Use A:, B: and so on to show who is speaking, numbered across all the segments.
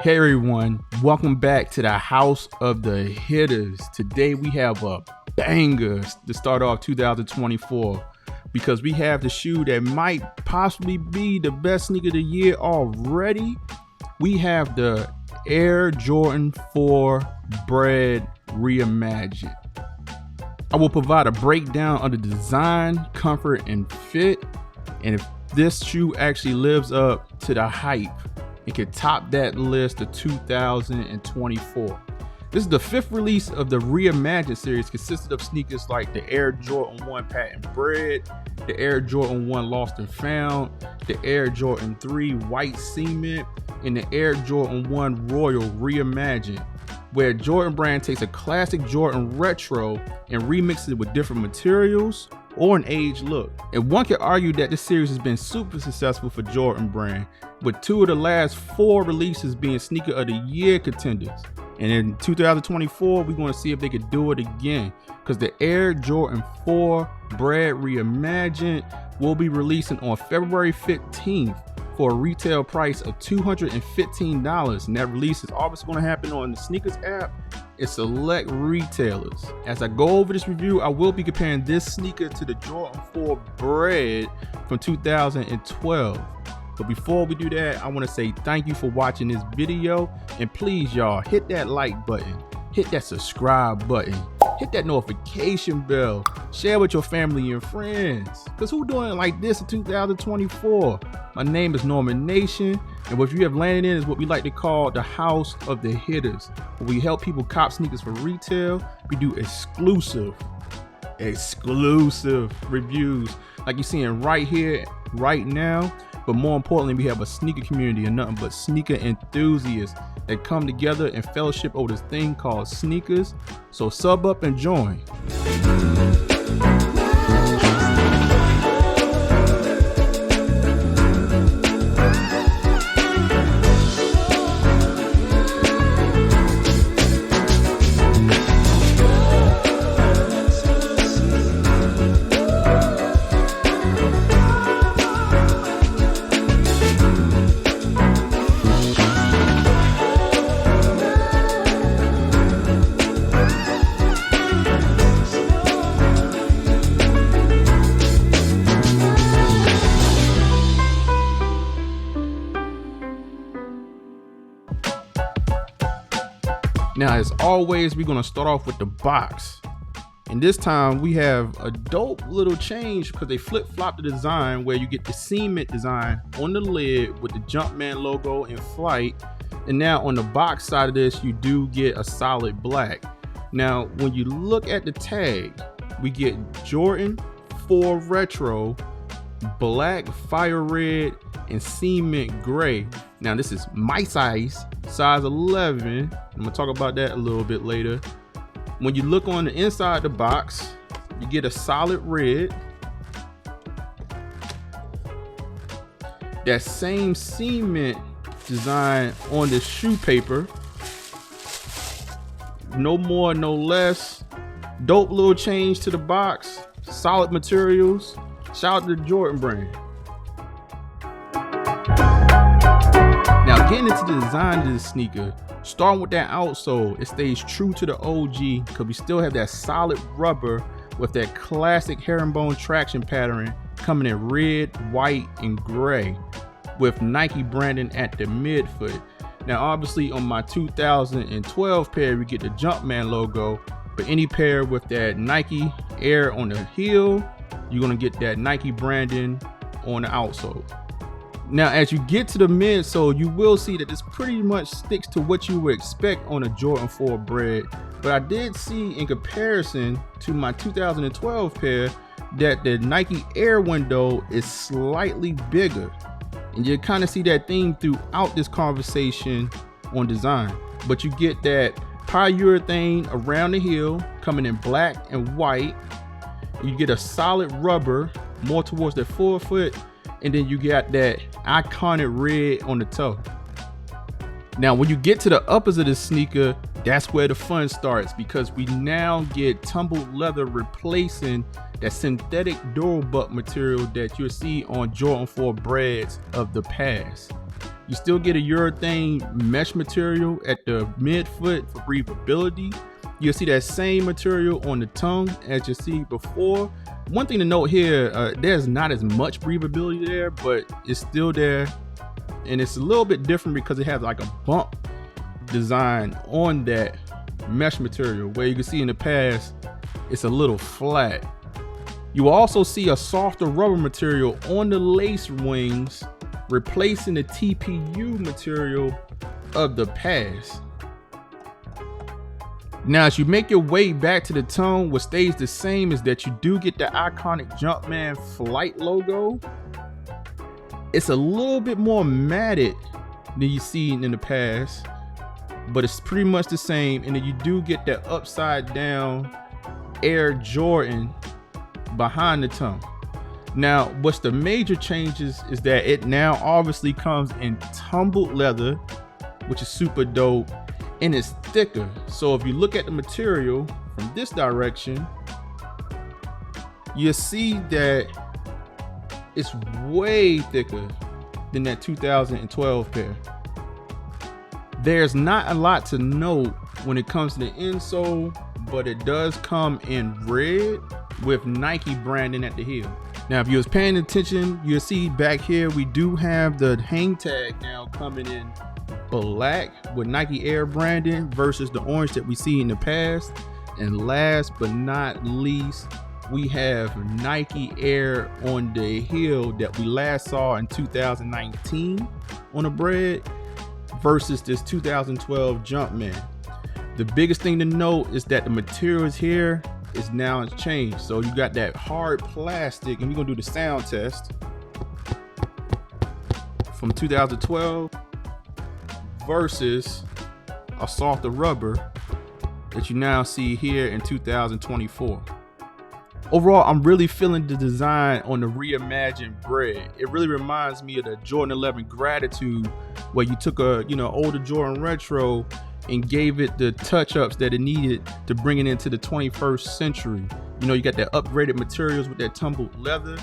A: Hey everyone, welcome back to the House of the Hitters. Today we have a banger to start off 2024 because we have the shoe that might possibly be the best sneaker of the year already. We have the Air Jordan 4 Bred Reimagined. I will provide a breakdown of the design, comfort, and fit, and if this shoe actually lives up to the hype, it can top that list of 2024. This is the fifth release of the Reimagined series, consisted of sneakers like the Air Jordan 1 Patent Bred, the Air Jordan 1 Lost and Found, the Air Jordan 3 White Cement, and the Air Jordan 1 Royal Reimagined, where Jordan Brand takes a classic Jordan retro and remixes it with different materials or an aged look. And one could argue that this series has been super successful for Jordan Brand, with 2 of the last 4 releases being sneaker of the year contenders. And in 2024, we're going to see if they could do it again, because the Air Jordan 4 Bred Reimagined will be releasing on February 15th for a retail price of $215. And that release is obviously going to happen on the Sneakers app and select retailers. As I go over this review, I will be comparing this sneaker to the Jordan 4 Bred from 2012. But before we do that, I want to say thank you for watching this video, and please y'all hit that like button, hit that subscribe button, hit that notification bell, share with your family and friends, because who doing it like this in 2024? My name is Norman Nation, and what you have landed in is what we like to call the House of the Hitters, where we help people cop sneakers for retail. We do exclusive reviews like you're seeing right here, right now. But more importantly, we have a sneaker community and nothing but sneaker enthusiasts that come together and fellowship over this thing called sneakers. So sub up and join. Now, as always, we're going to start off with the box. And this time we have a dope little change because they flip-flop the design where you get the cement design on the lid with the Jumpman logo in flight. And now on the box side of this, you do get a solid black. Now, when you look at the tag, we get Jordan 4 Retro, black, fire red, and cement gray. Now this is my size 11. I'm gonna talk about that a little bit later. When you look on the inside the box, you get a solid red, that same cement design on the shoe paper, no more no less. Dope little change to the box, solid materials. Shout out to the Jordan Brand. Now, getting into the design of this sneaker, starting with that outsole, it stays true to the OG because we still have that solid rubber with that classic herringbone traction pattern coming in red, white, and gray with Nike branding at the midfoot. Now, obviously on my 2012 pair, we get the Jumpman logo, but any pair with that Nike Air on the heel, you're gonna get that Nike branding on the outsole. Now, as you get to the midsole, you will see that this pretty much sticks to what you would expect on a Jordan 4 Bred. But I did see, in comparison to my 2012 pair, that the Nike Air window is slightly bigger. And you kind of see that theme throughout this conversation on design. But you get that polyurethane around the heel coming in black and white. You get a solid rubber more towards the forefoot, and then you got that iconic red on the toe. Now, when you get to the uppers of the sneaker, that's where the fun starts, because we now get tumbled leather replacing that synthetic durable material that you'll see on Jordan 4 Breds of the past. You still get a urethane mesh material at the midfoot for breathability. You'll see that same material on the tongue as you see before. One thing to note here, there's not as much breathability there, but it's still there. And it's a little bit different because it has like a bump design on that mesh material, where you can see in the past, it's a little flat. You will also see a softer rubber material on the lace wings, replacing the TPU material of the past. Now, as you make your way back to the tongue, what stays the same is that you do get the iconic Jumpman flight logo. It's a little bit more matted than you've seen in the past, but it's pretty much the same. And then you do get that upside down Air Jordan behind the tongue. Now, what's the major changes is that it now obviously comes in tumbled leather, which is super dope, and it's thicker. So if you look at the material from this direction, you see that it's way thicker than that 2012 pair. There's not a lot to note when it comes to the insole, but it does come in red with Nike branding at the heel. Now, if you was paying attention, you'll see back here we do have the hang tag now coming in black with Nike Air branding versus the orange that we see in the past. And last but not least, we have Nike Air on the heel that we last saw in 2019 on a Bred versus this 2012 Jumpman. The biggest thing to note is that the materials here is now changed. So you got that hard plastic, and we're gonna do the sound test from 2012 versus a softer rubber that you now see here in 2024. Overall, I'm really feeling the design on the reimagined Bred. It really reminds me of the Jordan 11 Gratitude, where you took a older Jordan retro and gave it the touch-ups that it needed to bring it into the 21st century. You got that upgraded materials with that tumbled leather.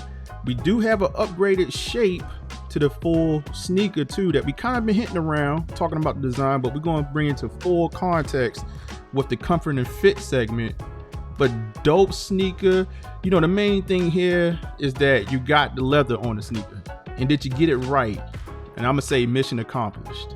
A: We do have an upgraded shape to the full sneaker too that we kind of been hitting around talking about the design, but we're going to bring it to full context with the comfort and fit segment. But dope sneaker. The main thing here is that you got the leather on the sneaker, and did you get it right? And I'm gonna say mission accomplished.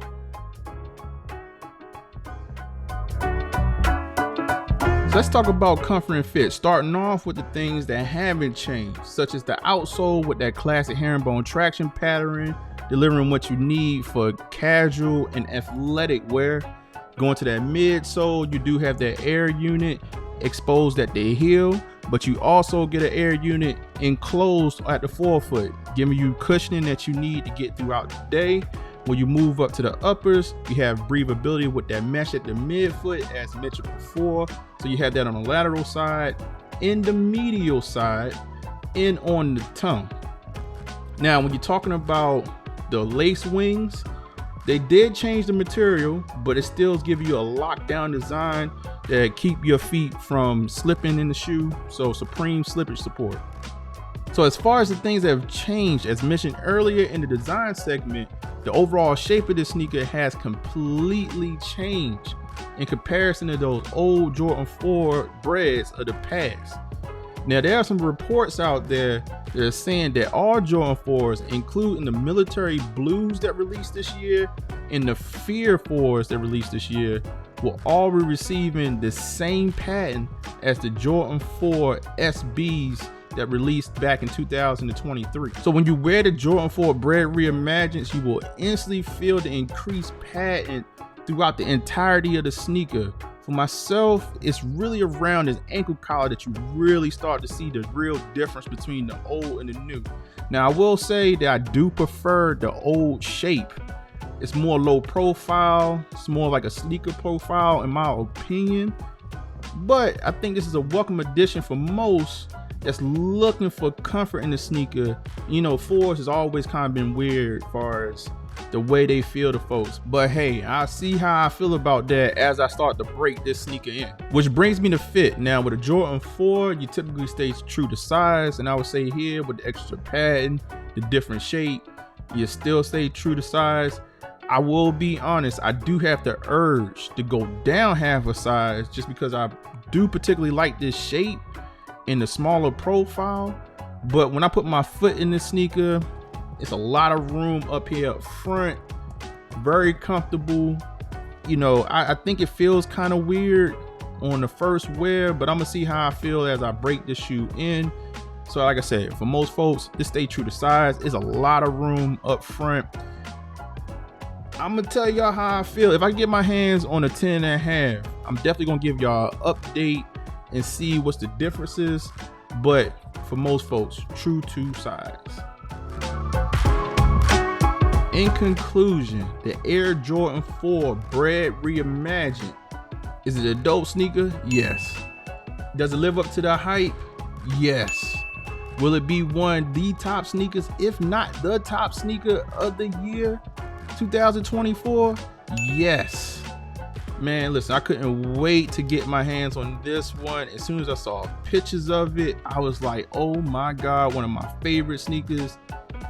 A: So let's talk about comfort and fit, starting off with the things that haven't changed, such as the outsole with that classic herringbone traction pattern, delivering what you need for casual and athletic wear. Going to that midsole, you do have that air unit exposed at the heel, but you also get an air unit enclosed at the forefoot, giving you cushioning that you need to get throughout the day. When you move up to the uppers, you have breathability with that mesh at the midfoot, as mentioned before. So you have that on the lateral side, in the medial side, and on the tongue. Now, when you're talking about the lace wings, they did change the material, but it still gives you a lockdown design that keep your feet from slipping in the shoe. So supreme slippage support. So as far as the things that have changed, as mentioned earlier in the design segment, the overall shape of this sneaker has completely changed in comparison to those old Jordan 4 Breds of the past. Now, there are some reports out there that are saying that all Jordan 4s, including the military blues that released this year and the Fear 4s that released this year, will all be receiving the same pattern as the Jordan 4 SBs that released back in 2023. So when you wear the Jordan 4 Bred Reimagined, you will instantly feel the increased pattern throughout the entirety of the sneaker. For myself, it's really around this ankle collar that you really start to see the real difference between the old and the new. Now, I will say that I do prefer the old shape. It's more low profile. It's more like a sneaker profile in my opinion. But I think this is a welcome addition for most that's looking for comfort in the sneaker. Fours has always kind of been weird as far as the way they feel to folks. But hey, I see how I feel about that as I start to break this sneaker in. Which brings me to fit. Now, with a Jordan 4, you typically stay true to size. And I would say here with the extra padding, the different shape, you still stay true to size. I will be honest, I do have the urge to go down half a size just because I do particularly like this shape and the smaller profile. But when I put my foot in this sneaker, it's a lot of room up here up front, very comfortable. You know, I think it feels kind of weird on the first wear, but I'm gonna see how I feel as I break the shoe in. So like I said, for most folks, this stay true to size. It's a lot of room up front. I'm gonna tell y'all how I feel. If I get my hands on a 10.5, I'm definitely gonna give y'all an update and see what's the differences. But for most folks, true to size. In conclusion, the Air Jordan 4 Bred Reimagined. Is it a dope sneaker? Yes. Does it live up to the hype? Yes. Will it be one of the top sneakers, if not the top sneaker of the year 2024? Yes. Man, listen, I couldn't wait to get my hands on this one. As soon as I saw pictures of it, I was like, oh my God, one of my favorite sneakers.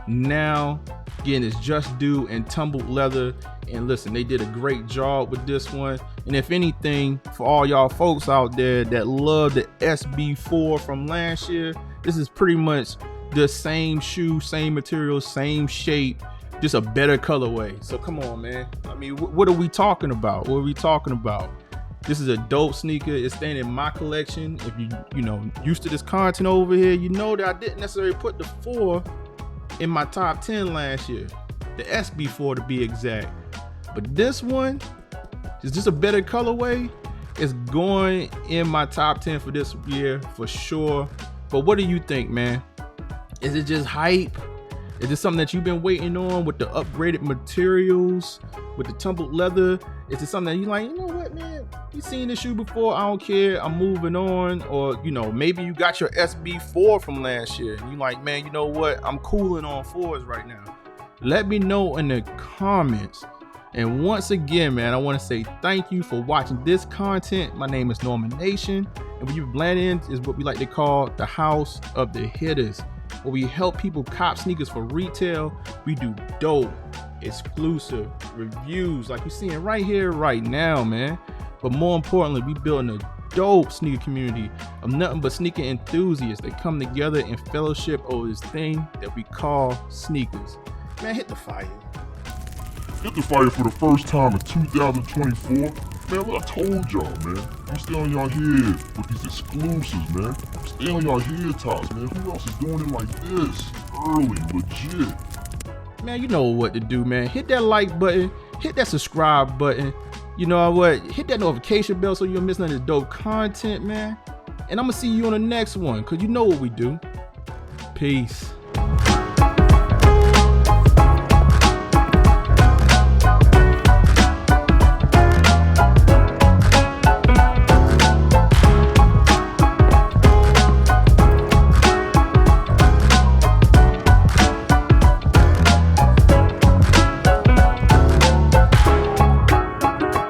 A: Now, getting its just due and tumbled leather. And listen, they did a great job with this one. And if anything, for all y'all folks out there that love the SB4 from last year, this is pretty much the same shoe, same material, same shape, just a better colorway. So come on, man. I mean, what are we talking about? What are we talking about? This is a dope sneaker. It's staying in my collection. If you know, used to this content over here, you know that I didn't necessarily put the 4 in my top 10 last year, the SB4 to be exact. But this one is just a better colorway. It's going in my top 10 for this year for sure. But what do you think, man? Is it just hype? Is this something that you've been waiting on with the upgraded materials, with the tumbled leather? Is it something that you like, you know what, man? You seen this shoe before, I don't care, I'm moving on. Or, you know, maybe you got your SB4 from last year and you like, man, you know what? I'm cooling on 4s right now. Let me know in the comments. And once again, man, I want to say thank you for watching this content. My name is Norman Nation, and what you've landed in is what we like to call the House of the Hitters, where we help people cop sneakers for retail. We do dope, exclusive reviews like you're seeing right here, right now, man. But more importantly, we building a dope sneaker community of nothing but sneaker enthusiasts that come together in fellowship over this thing that we call sneakers. Man, hit the fire.
B: Hit the fire for the first time in 2024. Man, what I told y'all, man. I'm still on y'all head with these exclusives, man. I'm still on y'all head tops, man. Who else is doing it like this? Early, legit.
A: Man, you know what to do, man. Hit that like button. Hit that subscribe button. You know what? Hit that notification bell so you don't miss none of this dope content, man. And I'm going to see you on the next one, because you know what we do. Peace.